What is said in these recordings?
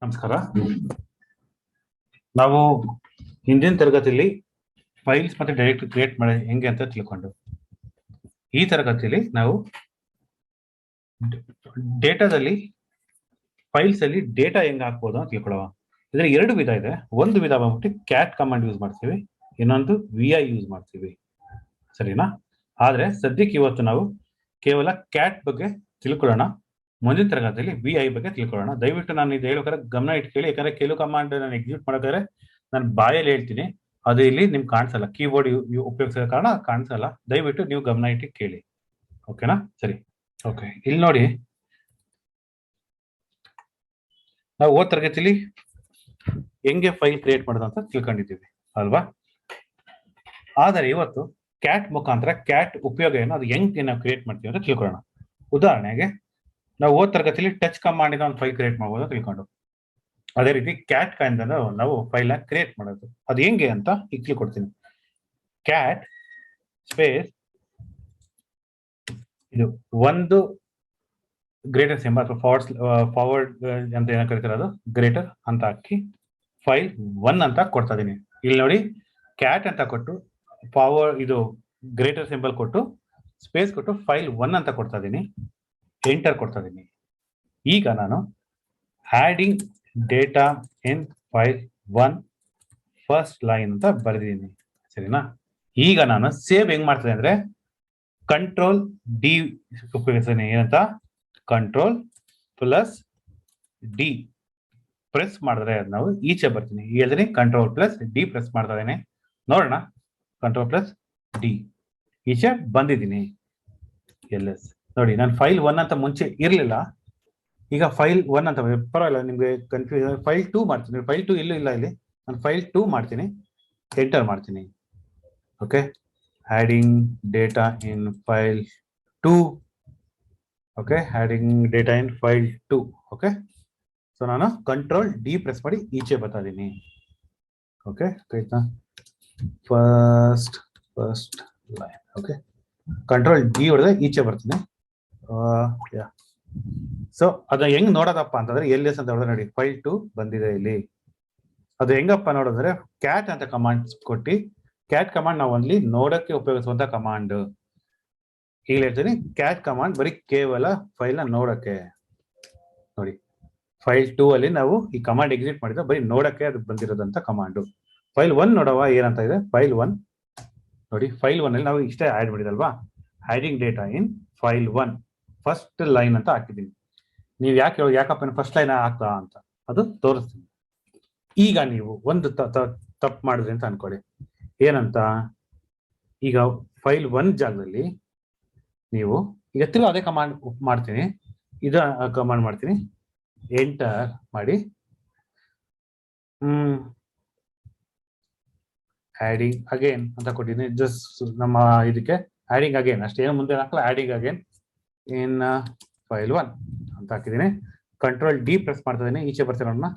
ನಮಸ್ಕಾರ. ನಾವು ಹಿಂದಿನ ತರಗತಿಯಲ್ಲಿ ಫೈಲ್ಸ್ ಮತ್ತೆ ಡೈರೆಕ್ಟರಿ ಕ್ರಿಯೇಟ್ ಮಾಡಿ ಹೆಂಗೆ ಅಂತ ತಿಳ್ಕೊಂಡು, ಈ ತರಗತಿಯಲ್ಲಿ ನಾವು ಡೇಟಾದಲ್ಲಿ ಫೈಲ್ಸ್ ಅಲ್ಲಿ ಡೇಟಾ ಹೆಂಗೆ ಹಾಕ್ಬೋದು ಅಂತ ತಿಳ್ಕೊಳ್ಳೋಣ. ಇದರಲ್ಲಿ ಎರಡು ವಿಧ ಇದೆ. ಒಂದು ವಿಧ ಬಂದ್ಬಿಟ್ಟು ಕ್ಯಾಟ್ ಕಮಾಂಡ್ ಯೂಸ್ ಮಾಡ್ತೀವಿ, ಇನ್ನೊಂದು VI ಯೂಸ್ ಮಾಡ್ತೀವಿ, ಸರಿನಾ? ಆದ್ರೆ ಸದ್ಯಕ್ಕೆ ಇವತ್ತು ನಾವು ಕೇವಲ ಕ್ಯಾಟ್ ಬಗ್ಗೆ ತಿಳ್ಕೊಳ್ಳೋಣ. ಮುಂದಿನ ತರಗತಿಯಲ್ಲಿ VI ಬಗ್ಗೆ ತಿಳ್ಕೊಳ್ಳೋಣ. ದಯವಿಟ್ಟು ನಾನು ಇದು ಹೇಳೋಕೆ ಗಮನ ಇಟ್ಕೊಳ್ಳಿ, ಯಾಕಂದ್ರೆ ಕೆಲವು ಕಮಾಂಡ್ ನಾನು ಎಕ್ಸಿಕ್ಯೂಟ್ ಮಾಡೋದಾದ್ರೆ ನಾನು ಬಾಯಲ್ಲಿ ಹೇಳ್ತೀನಿ, ಅದು ಇಲ್ಲಿ ನಿಮ್ಗೆ ಕಾಣಿಸಲ್ಲ, ಕೀಬೋರ್ಡ್ ಉಪಯೋಗಿಸೋ ಕಾರಣ ಕಾಣಿಸಲ್ಲ. ದಯವಿಟ್ಟು ನೀವು ಗಮನ ಇಟ್ಟು ಕೇಳಿ, ಓಕೆನಾ? ಸರಿ, ಓಕೆ. ಇಲ್ಲಿ ನೋಡಿ, ನಾವು ಹೋದ ತರಗತಿಯಲ್ಲಿ ಹೆಂಗೆ ಫೈಲ್ ಕ್ರಿಯೇಟ್ ಮಾಡೋದು ಅಂತ ತಿಳ್ಕೊಂಡಿದ್ದೀವಿ ಅಲ್ವಾ? ಆದರೆ ಇವತ್ತು ಕ್ಯಾಟ್ ಮುಖಾಂತರ ಕ್ಯಾಟ್ ಉಪಯೋಗ ಏನು, ಅದು ಹೆಂಗೆ ನಾವು ಕ್ರಿಯೇಟ್ ಮಾಡ್ತೀವಿ ಅಂತ ತಿಳ್ಕೊಳ್ಳೋಣ. ಉದಾಹರಣೆಗೆ ನಾವು ಹೋದ ತರಗತಿಯಲ್ಲಿ ಟಚ್ ಕಮಾಂಡ್ ಇಂದ ಒಂದು ಫೈಲ್ ಕ್ರಿಯೇಟ್ ಮಾಡ್ಬೋದು ತಿಳ್ಕೊಂಡು, ಅದೇ ರೀತಿ ಕ್ಯಾಟ್ ಕಮಾಂಡ್ ನಾವು ಫೈಲ್ ಕ್ರಿಯೇಟ್ ಮಾಡೋದು ಅದು ಹೆಂಗೆ ಅಂತ ಈಗ ತಿಳ್ಕೊಡ್ತೀನಿ. ಕ್ಯಾಟ್ ಸ್ಪೇಸ್ ಇದು ಒಂದು ಗ್ರೇಟರ್ ಸಿಂಬಲ್ ಅಥವಾ ಫಾರ್ವರ್ಡ್ ಅಂತ ಏನ ಕರಿತಾರೆ ಅದು ಗ್ರೇಟರ್ ಅಂತ ಹಾಕಿ ಫೈಲ್ 1 ಅಂತ ಕೊಡ್ತಾ ಇದೀನಿ. ಇಲ್ಲಿ ನೋಡಿ, ಕ್ಯಾಟ್ ಅಂತ ಕೊಟ್ಟು ಫಾರ್ವರ್ಡ್ ಇದು ಗ್ರೇಟರ್ ಸಿಂಬಲ್ ಕೊಟ್ಟು ಸ್ಪೇಸ್ ಕೊಟ್ಟು ಫೈಲ್ 1 ಅಂತ ಕೊಡ್ತಾ ಇದೀನಿ, ಎಂಟರ್ ಕೊಡ್ತಾ ಇದೀನಿ. ಈಗ ನಾನು adding data in file 1 first line ಅಂತ ಬರೆದಿದ್ದೀನಿ, ಸರಿನಾ? ಈಗ ನಾನು ಸೇವ್ ಹೆಂಗ್ ಮಾಡ್ತೀನಿ ಅಂದ್ರೆ ಕಂಟ್ರೋಲ್ ಡಿ ಉಪಯೋಗಿಸ್ತೀನಿ. ಏನಂತ? ಕಂಟ್ರೋಲ್ ಪ್ಲಸ್ ಡಿ ಪ್ರೆಸ್ ಮಾಡಿದ್ರೆ ನಾವು ಈಚೆ ಬರ್ತೀನಿ. ಹೇಳಿದ್ರೆ ಕಂಟ್ರೋಲ್ ಪ್ಲಸ್ ಡಿ ಪ್ರೆಸ್ ಮಾಡ್ತಾ ಇದ್ದೇನೆ. ನೋಡೋಣ, ಕಂಟ್ರೋಲ್ ಪ್ಲಸ್ ಡಿ ಈಚೆ ಬಂದಿದ್ದೀನಿ. ಎಸ್ ನೋಡಿ, ನಾನು ಫೈಲ್ 1 ಅಂತ ಮುಂಚೆ ಇರಲಿಲ್ಲ, ಈಗ ಫೈಲ್ 1 ಅಂತ ಪರವಾಗಿಲ್ಲ, ನಿಮ್ಗೆ ಕನ್ಫ್ಯೂಷನ್. ಫೈಲ್ 2 ಮಾಡ್ತೀನಿ. ಫೈಲ್ 2 ಇಲ್ಲೂ ಇಲ್ಲ, ಇಲ್ಲಿ ನಾನು ಫೈಲ್ 2 ಮಾಡ್ತೀನಿ, ಎಂಟರ್ ಮಾಡ್ತೀನಿ. Okay, adding data in file 2. Okay, adding data in file 2. Okay, so ನಾನು ಕಂಟ್ರೋಲ್ ಡಿ ಪ್ರೆಸ್ ಮಾಡಿ ಈಚೆ ಬರ್ತಾ ಇದ್ದೀನಿ. ಓಕೆ, ಆಯ್ತಾ? First line. Okay, control D ಹೊಡೆದ್ರೆ ಈಚೆ ಬರ್ತೀನಿ. ಸೊ ಅದು ಹೆಂಗ್ ನೋಡೋದಪ್ಪ ಅಂತಂದ್ರೆ LS ಅಂತ ಹೊಡೆದ್ರೆ ನೋಡಿ ಫೈಲ್ 2 ಬಂದಿದೆ ಇಲ್ಲಿ. ಅದು ಹೆಂಗಪ್ಪ ನೋಡಿದ್ರೆ ಕ್ಯಾಟ್ ಅಂತ ಕಮಾಂಡ್ ಕೊಟ್ಟು, ಕ್ಯಾಟ್ ಕಮಾಂಡ್ ನಾವು ಓನ್ಲಿ ನೋಡಕ್ಕೆ ಉಪಯೋಗಿಸುವಂತ ಕಮಾಂಡ್. ಈಗ ಹೇಳ್ತೀನಿ, ಕ್ಯಾಟ್ ಕಮಾಂಡ್ ಬರೀ ಕೇವಲ ಫೈಲ್ ನ ನೋಡಕ್ಕೆ. ನೋಡಿ, ಫೈಲ್ 2 ಅಲ್ಲಿ ನಾವು ಈ ಕಮಾಂಡ್ ಎಕ್ಸಿಕ್ಯೂಟ್ ಮಾಡಿದ್ರೆ ಬರೀ ನೋಡಕ್ಕೆ ಅದು ಬಂದಿರೋದಂತ ಕಮಾಂಡ್. ಫೈಲ್ 1 ನೋಡವ ಏನಂತ ಇದೆ. ಫೈಲ್ 1 ನೋಡಿ, ಫೈಲ್ 1 ಅಲ್ಲಿ ನಾವು ಇಷ್ಟೇ ಆಡ್ ಮಾಡಿದಲ್ವಾ, adding data in file 1 first line ಅಂತ ಹಾಕಿದ್ದೀನಿ. ನೀವು ಯಾಕಪ್ಪ ಫಸ್ಟ್ ಲೈನ್ ಹಾಕ್ತಾ ಅಂತ ಅದು ತೋರಿಸ್ತೀನಿ. ಈಗ ನೀವು ಒಂದು ತಪ್ಪು ಮಾಡಿದ್ರಿ ಅಂತ ಅನ್ಕೊಳ್ಳಿ. ಏನಂತ? ಈಗ ಫೈಲ್ 1 ಜಾಗದಲ್ಲಿ ನೀವು ಈಗ ತಿರ್ಗಿ ಅದೇ ಕಮಾಂಡ್ ಮಾಡ್ತೀನಿ, ಇದ ಕಮಾಂಡ್ ಮಾಡ್ತೀನಿ, ಎಂಟರ್ ಮಾಡಿ ಆಡಿಂಗ್ ಅಗೇನ್ ಅಂತ ಕೊಟ್ಟಿದ್ದೀನಿ. ಜಸ್ಟ್ ನಮ್ಮ ಇದಕ್ಕೆ ಆಡಿಂಗ್ ಅಗೇನ್ ಅಷ್ಟೇ, ಏನು ಮುಂದೆ ಹಾಕಲ್ಲ. ಆಡಿಂಗ್ ಅಗೇನ್ ಇನ್ ಫೈಲ್ 1 ಅಂತ ಹಾಕಿದ್ದೀನಿ. ಕಂಟ್ರೋಲ್ ಡಿ ಪ್ರೆಸ್ ಮಾಡ್ತಾ ಇದ್ದೀನಿ, ಈಚೆ ಬರ್ತೀನಿ.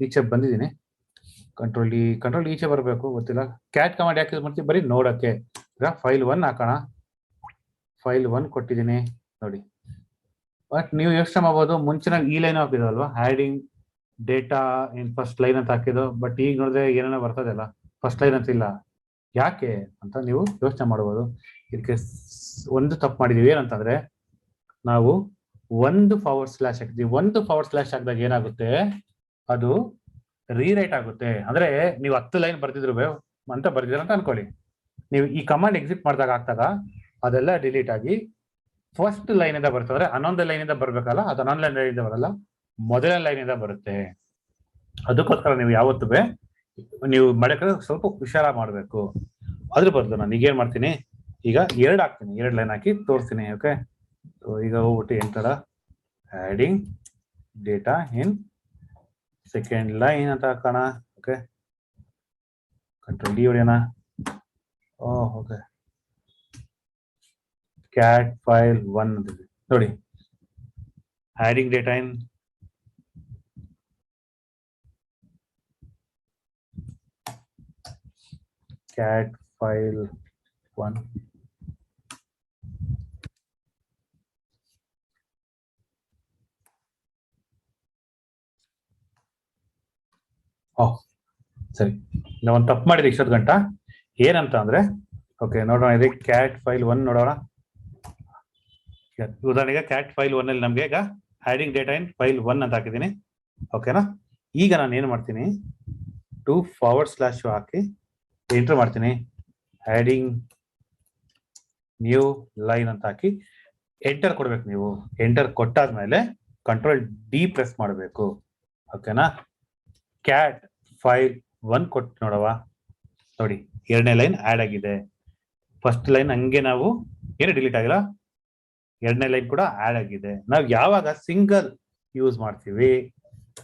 ಈಚೆ ಬಂದಿದ್ದೀನಿ. ಕಂಟ್ರೋಲ್ ಈಚೆ ಬರಬೇಕು, ಗೊತ್ತಿಲ್ಲ. ಕ್ಯಾಟ್ ಕಮಾಂಡ್ ಯಾಕೆ ಯೂಸ್ ಮಾಡ್ತೀವಿ? ಬರೀ ನೋಡಕ್ಕೆ. ಈಗ ಫೈಲ್ 1 ಹಾಕೋಣ, ಫೈಲ್ 1 ಕೊಟ್ಟಿದ್ದೀನಿ ನೋಡಿ. ಬಟ್ ನೀವು ಯೋಚನೆ ಮಾಡ್ಬೋದು, ಮುಂಚಿನ ಈ ಲೈನ್ ಹಾಕಿದಲ್ವಾ, adding data in first line ಅಂತ ಹಾಕಿದ್ದು. ಬಟ್ ಈಗ ನೋಡಿದ್ರೆ ಏನೇನೋ ಬರ್ತದಲ್ಲ, ಫಸ್ಟ್ ಲೈನ್ ಅಂತ ಇಲ್ಲ. ಯಾಕೆ ಅಂತ ನೀವು ಯೋಚನೆ ಮಾಡ್ಬೋದು. ಇದಕ್ಕೆ ಒಂದು ತಪ್ಪು ಮಾಡಿದೀವಿ. ಏನಂತಂದ್ರೆ ನಾವು ಒಂದು ಫಾರ್ವರ್ಡ್ ಸ್ಲಾಶ್ ಹಾಕಿದ್ವಿ. ಒಂದು ಫಾರ್ವರ್ಡ್ ಸ್ಲಾಶ್ ಹಾಕಿದಾಗ ಏನಾಗುತ್ತೆ, ಅದು ರೀರೈಟ್ ಆಗುತ್ತೆ. ಅಂದ್ರೆ ನೀವು 10 ಲೈನ್ ಬರ್ತಿದ್ರು ಅಂತ ಬರ್ತಿದ್ರ ಅಂತ ಅನ್ಕೊಳ್ಳಿ. ನೀವು ಈ ಕಮಾಂಡ್ ಎಕ್ಸಿಟ್ ಮಾಡಿದಾಗ ಆಗ್ತಾಗ ಅದೆಲ್ಲ ಡಿಲೀಟ್ ಆಗಿ ಫಸ್ಟ್ ಲೈನ್ ಇಂದ ಬರ್ತದ್ರೆ ಹನ್ನೊಂದು ಲೈನ್ ಇಂದ ಬರ್ಬೇಕಲ್ಲ, ಅದು 11 ಲೈನ್ ಇಂದ ಬರಲ್ಲ, ಮೊದಲನೇ ಲೈನ್ ಇಂದ ಬರುತ್ತೆ. ಅದಕ್ಕೋಸ್ಕರ ನೀವು ಯಾವತ್ತೂ ನೀವು ಮಾಡಕ್ಕೆ ಸ್ವಲ್ಪ ಹುಷಾರ ಮಾಡ್ಬೇಕು. ಅದ್ರ ಬದಲು ನಾನು ಈಗೇನ್ ಮಾಡ್ತೀನಿ, ಈಗ 2 ಹಾಕ್ತೀನಿ, 2 ಲೈನ್ ಹಾಕಿ ತೋರಿಸ್ತೀನಿ. ಓಕೆ, ಈಗ ಹೋಗ್ಬಿಟ್ಟು enter adding data in second line ಅಂತ ಹಾಕೋಣ. ಓಕೆ, ಕಂಟ್ರೋಲ್ ಡಿ ಹೊಡೆಯೋಣ. ಓಕೆ, ಕ್ಯಾಟ್ ಫೈಲ್ 1 ಅಂತ ನೋಡಿ, adding data in cat file 1. Oh ಸರಿ, ನಾವು ಒಂದು ತಪ್ಪು ಮಾಡಿದ್ವಿ ಇಷ್ಟೊತ್ತು ಗಂಟ. ಏನಂತ ಅಂದ್ರೆ, ಓಕೆ ನೋಡೋಣ, ಇದೆ ಕ್ಯಾಟ್ ಫೈಲ್ 1 ನೋಡೋಣ. ಉದಾಹರಣೆಗೆ ಕ್ಯಾಟ್ ಫೈಲ್ 1 ಅಲ್ಲಿ ನಮ್ಗೆ ಈಗ ಹ್ಯಾಡಿಂಗ್ ಡೇಟಾ ಇನ್ ಫೈಲ್ 1 ಅಂತ ಹಾಕಿದ್ದೀನಿ. ಓಕೆನಾ? ಈಗ ನಾನು ಏನು ಮಾಡ್ತೀನಿ, 2// ಹಾಕಿ ಎಂಟರ್ ಮಾಡ್ತೀನಿ. ಹ್ಯಾಡಿಂಗ್ ನ್ಯೂ ಲೈನ್ ಅಂತ ಹಾಕಿ ಎಂಟರ್ ಕೊಡ್ಬೇಕು. ನೀವು ಎಂಟರ್ ಕೊಟ್ಟಾದ್ಮೇಲೆ ಕಂಟ್ರೋಲ್ ಡಿ ಪ್ರೆಸ್ ಮಾಡಬೇಕು. ಓಕೆನಾ? ಕ್ಯಾಟ್ ಫೈಲ್ 1 ಕೊಟ್ಟು ನೋಡವ, ನೋಡಿ ಎರಡನೇ ಲೈನ್ ಆಡ್ ಆಗಿದೆ. ಫಸ್ಟ್ ಲೈನ್ ಹಂಗೆ ನಾವು ಏನು ಡಿಲೀಟ್ ಆಗಿಲ್ಲ, ಎರಡನೇ ಲೈನ್ ಕೂಡ ಆಡ್ ಆಗಿದೆ. ನಾವು ಯಾವಾಗ ಸಿಂಗಲ್ ಯೂಸ್ ಮಾಡ್ತೀವಿ,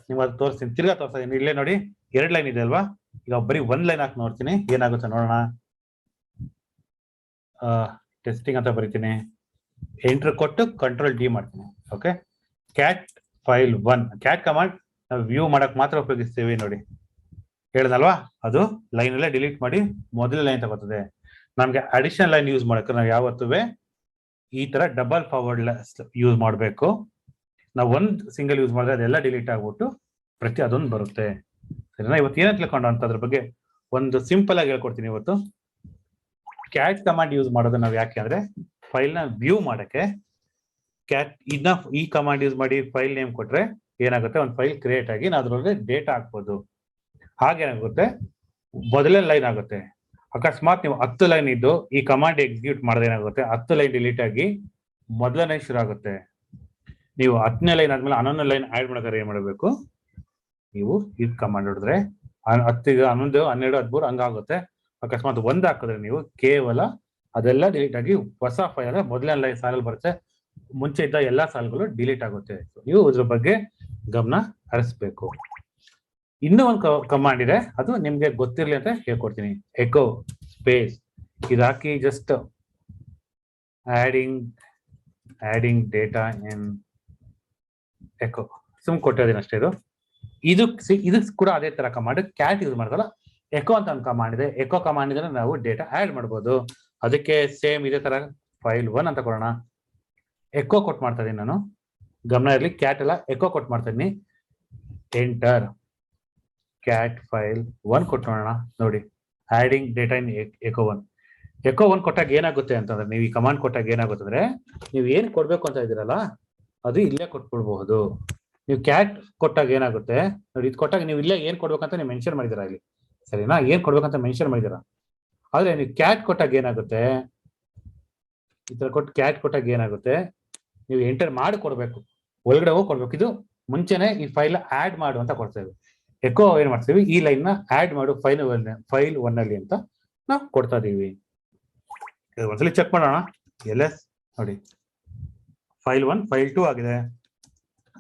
ನೀವು ಅದು ತೋರಿಸ್ತೀನಿ, ತಿರ್ಗಾ ತೋರಿಸ್ತೀನಿ. ಇಲ್ಲೇ ನೋಡಿ 2 ಲೈನ್ ಇದೆ ಅಲ್ವಾ, ಈಗ ಬರೀ 1 ಲೈನ್ ಹಾಕಿ ನೋಡ್ತೀನಿ ಏನಾಗುತ್ತೆ ನೋಡೋಣ. ಟೆಸ್ಟಿಂಗ್ ಅಂತ ಬರೀತೀನಿ, ಎಂಟರ್ ಕೊಟ್ಟು ಕಂಟ್ರೋಲ್ ಡಿ ಮಾಡ್ತೀನಿ. Okay, cat file 1, cat command ನಾವು ವ್ಯೂ ಮಾಡಕ್ ಮಾತ್ರ ಉಪಯೋಗಿಸ್ತೀವಿ. ನೋಡಿ ಹೇಳ್ದಲ್ವಾ, ಅದು ಲೈನ್ ಅಲ್ಲೇ ಡಿಲೀಟ್ ಮಾಡಿ ಮೊದಲ ಲೈನ್ ತಗೋತದೆ. ನಮ್ಗೆ ಅಡಿಷನಲ್ ಲೈನ್ ಯೂಸ್ ಮಾಡಕ್ಕೆ ನಾವು ಯಾವತ್ತೂ ಈ ತರ ಡಬಲ್ ಫಾರ್ವರ್ಡ್ ಯೂಸ್ ಮಾಡಬೇಕು. ನಾವು ಒಂದು ಸಿಂಗಲ್ ಯೂಸ್ ಮಾಡಿದ್ರೆ ಅದೆಲ್ಲ ಡಿಲೀಟ್ ಆಗ್ಬಿಟ್ಟು ಪ್ರತಿ ಅದೊಂದು ಬರುತ್ತೆ. ಸರಿನಾ? ಇವತ್ತು ಏನ ತಿಳ್ಕೊಂಡು ಅಂತ ಅದ್ರ ಬಗ್ಗೆ ಒಂದು ಸಿಂಪಲ್ ಆಗಿ ಹೇಳ್ಕೊಡ್ತೀನಿ. ಇವತ್ತು ಕ್ಯಾಟ್ ಕಮಾಂಡ್ ಯೂಸ್ ಮಾಡೋದು ನಾವು ಯಾಕೆ ಅಂದ್ರೆ, ಫೈಲ್ ನ ವ್ಯೂ ಮಾಡಕ್ಕೆ ಕ್ಯಾಟ್ ಈ ಕಮಾಂಡ್ ಯೂಸ್ ಮಾಡಿ ಫೈಲ್ ನೇಮ್ ಕೊಟ್ರೆ ಏನಾಗುತ್ತೆ, ಒಂದು ಫೈಲ್ ಕ್ರಿಯೇಟ್ ಆಗಿ ನಾವು ಅದ್ರೊಳಗೆ ಡೇಟಾ ಹಾಕ್ಬೋದು. ಹಾಗೇನಾಗುತ್ತೆ, ಮೊದಲನೇ ಲೈನ್ ಆಗುತ್ತೆ. ಅಕಸ್ಮಾತ್ ನೀವು 10 ಲೈನ್ ಇದ್ದು ಈ ಕಮಾಂಡ್ ಎಕ್ಸಿಕ್ಯೂಟ್ ಮಾಡಿದ್ರೆ ಏನಾಗುತ್ತೆ, 10 ಲೈನ್ ಡಿಲೀಟ್ ಆಗಿ ಮೊದಲನೇ ಶುರು ಆಗುತ್ತೆ. ನೀವು 10ನೇ ಲೈನ್ ಆದ್ಮೇಲೆ 11ನೇ ಲೈನ್ ಆಡ್ ಮಾಡಿದ್ರೆ ಏನ್ ಮಾಡಬೇಕು, ನೀವು ಇದು ಕಮಾಂಡ್ ಹೊಡೆದ್ರೆ 10 11 12 13 ಹಂಗಾಗುತ್ತೆ. ಅಕಸ್ಮಾತ್ 1 ಹಾಕಿದ್ರೆ ನೀವು ಕೇವಲ ಅದೆಲ್ಲ ಡಿಲೀಟ್ ಆಗಿ ಹೊಸ ಫೈಲ್ ಮೊದಲನೇ ಲೈನ್ ಸಾಲಲ್ಲಿ ಬರುತ್ತೆ, ಮುಂಚೆ ಇದ್ದ ಎಲ್ಲಾ ಸಾಲುಗಳು ಡಿಲೀಟ್ ಆಗುತ್ತೆ. ನೀವು ಇದ್ರ ಬಗ್ಗೆ ಗಮನ ಹರಿಸ್ಬೇಕು. ಇನ್ನೂ ಒಂದು ಕಮಾಂಡ್ ಇದೆ, ಅದು ನಿಮ್ಗೆ ಗೊತ್ತಿರ್ಲಿ ಅಂತ ಹೇಳ್ಕೊಡ್ತೀನಿ. ಎಕೋ ಸ್ಪೇಸ್ ಇದು ಹಾಕಿ just adding data in echo ಕೊಟ್ಟಿದ್ದೀನಿ ಅಷ್ಟೇ. ಇದು ಕೂಡ ಅದೇ ತರ ಕಮಾಂಡ್ ಕ್ಯಾಟ್ ಯೂಸ್ ಮಾಡ್ದಲ್ಲ, ಎಕೋ ಅಂತ ಒಂದು ಕಮಾಂಡ್ ಇದೆ. ಎಕೋ ಕಮಾಂಡ್ ಇಂದ ನಾವು ಡೇಟಾ ಆಡ್ ಮಾಡ್ಬೋದು. ಅದಕ್ಕೆ ಸೇಮ್ ಇದೇ ತರ ಫೈಲ್ 1 ಅಂತ ಕೊಡೋಣ. ಎಕೋ ಕೊಟ್ಟು ಮಾಡ್ತಾ ಇದೀನಿ ನಾನು, ಗಮನ ಇರಲಿ. ಕ್ಯಾಟ್ ಎಲ್ಲ ಎಕೋ ಕೊಟ್ಟು ಮಾಡ್ತಾ ಇದೀನಿ. ಎಂಟರ್ ಕ್ಯಾಟ್ ಫೈಲ್ 1 ಕೊಟ್ಟು ನೋಡೋಣ. ನೋಡಿ ಆಡಿಂಗ್ ಡೇಟಾ ಇನ್ ಎಕೋ 1 ಕೊಟ್ಟಾಗ ಏನಾಗುತ್ತೆ ಅಂತಂದ್ರೆ, ನೀವು ಈ ಕಮಾಂಡ್ ಕೊಟ್ಟಾಗ ಏನಾಗುತ್ತೆ ಅಂದ್ರೆ, ನೀವು ಏನ್ ಕೊಡ್ಬೇಕು ಅಂತ ಇದ್ದೀರಲ್ಲ ಅದು ಇಲ್ಲೇ ಕೊಟ್ಬಿಡ್ಬಹುದು. ನೀವು ಕ್ಯಾಟ್ ಕೊಟ್ಟಾಗ ಏನಾಗುತ್ತೆ ನೋಡಿ, ಇದು ಕೊಟ್ಟಾಗ ನೀವು ಇಲ್ಲೇ ಏನ್ ಕೊಡ್ಬೇಕಂತ ನೀವು ಮೆನ್ಷನ್ ಮಾಡಿದಿರಾ ಇಲ್ಲಿ, ಸರಿನಾ? ಏನ್ ಕೊಡ್ಬೇಕಂತ ಮೆನ್ಷನ್ ಮಾಡಿದಿರಾ. ಆದ್ರೆ ನೀವು ಕ್ಯಾಟ್ ಕೊಟ್ಟಾಗ ಏನಾಗುತ್ತೆ, ಈ ತರ ಕೊಟ್ಟು ಕ್ಯಾಟ್ ಕೊಟ್ಟಾಗ ಏನಾಗುತ್ತೆ, ನೀವು ಎಂಟರ್ ಮಾಡಿ ಕೊಡ್ಬೇಕು, ಒಳಗಡೆ ಹೋಗಿ ಕೊಡ್ಬೇಕು. ಇದು ಮುಂಚೆನೆ ಈ ಫೈಲ್ ಆಡ್ ಮಾಡು ಅಂತ ಕೊಡ್ತೇವೆ. ಎಕೋ ಏನ್ ಮಾಡ್ತೀವಿ, ಈ ಲೈನ್ ನ ಆಡ್ ಮಾಡು ಫೈಲ್ 1 ಅಲ್ಲಿ ಅಂತ ನಾವು ಕೊಡ್ತಾ ಇದೀವಿ. ಒಂದ್ಸಲಿ ಚೆಕ್ ಮಾಡೋಣ. ಎಲ್ಎಸ್ ನೋಡಿ, ಫೈಲ್ 1 ಫೈಲ್ 2 ಆಗಿದೆ.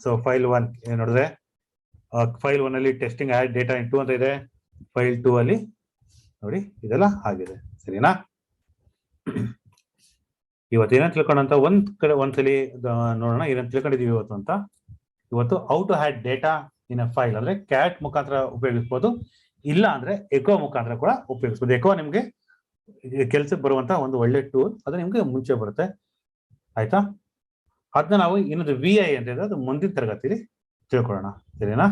ಸೊ ಫೈಲ್ 1 ಏನ್ ನೋಡಿದ್ರೆ, ಫೈಲ್ 1 ಅಲ್ಲಿ ಟೆಸ್ಟಿಂಗ್ ಆಡ್ ಡೇಟಾ ಇನ್ 2 ಅಂತ ಇದೆ. ಫೈಲ್ 2 ಅಲ್ಲಿ ನೋಡಿ ಇದೆಲ್ಲ ಆಗಿದೆ. ಸರಿನಾ? ಇವತ್ತು ಏನೇನು ತಿಳ್ಕೊಂಡಂತ ಒಂದ್ಸಲಿ ನೋಡೋಣ ಏನೇನು ತಿಳ್ಕೊಂಡಿದೀವಿ ಇವತ್ತು ಅಂತ. ಇವತ್ತು how to head data in a file ಅಂದ್ರೆ ಕ್ಯಾಟ್ ಮುಖಾಂತರ ಉಪಯೋಗಿಸ್ಬೋದು, ಇಲ್ಲ ಅಂದ್ರೆ ಎಕೋ ಮುಖಾಂತರ ಕೂಡ ಉಪಯೋಗಿಸ್ಬೋದು. ಎಕೋ ನಿಮ್ಗೆ ಕೆಲ್ಸಕ್ಕೆ ಬರುವಂತ ಒಂದು ಒಳ್ಳೆ ಟೂಲ್, ಅದು ನಿಮ್ಗೆ ಮುಂಚೆ ಬರುತ್ತೆ. ಆಯ್ತಾ? ಅದನ್ನ ನಾವು ಇನ್ನೊಂದು VI ಅಂತ ಇದೆ, ಅದು ಮುಂದಿನ ತರಗತಿಲಿ ತಿಳ್ಕೊಳ್ಳೋಣ. ಸರಿನಾ?